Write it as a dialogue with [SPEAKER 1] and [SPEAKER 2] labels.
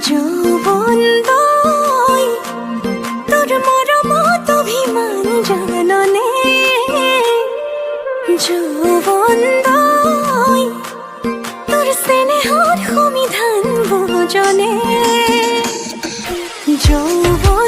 [SPEAKER 1] যৌবন দই তোর মরমত অভিমান জাননে, যৌবন দই তোর স্নেহর সমিধান ভোজনে, যৌবন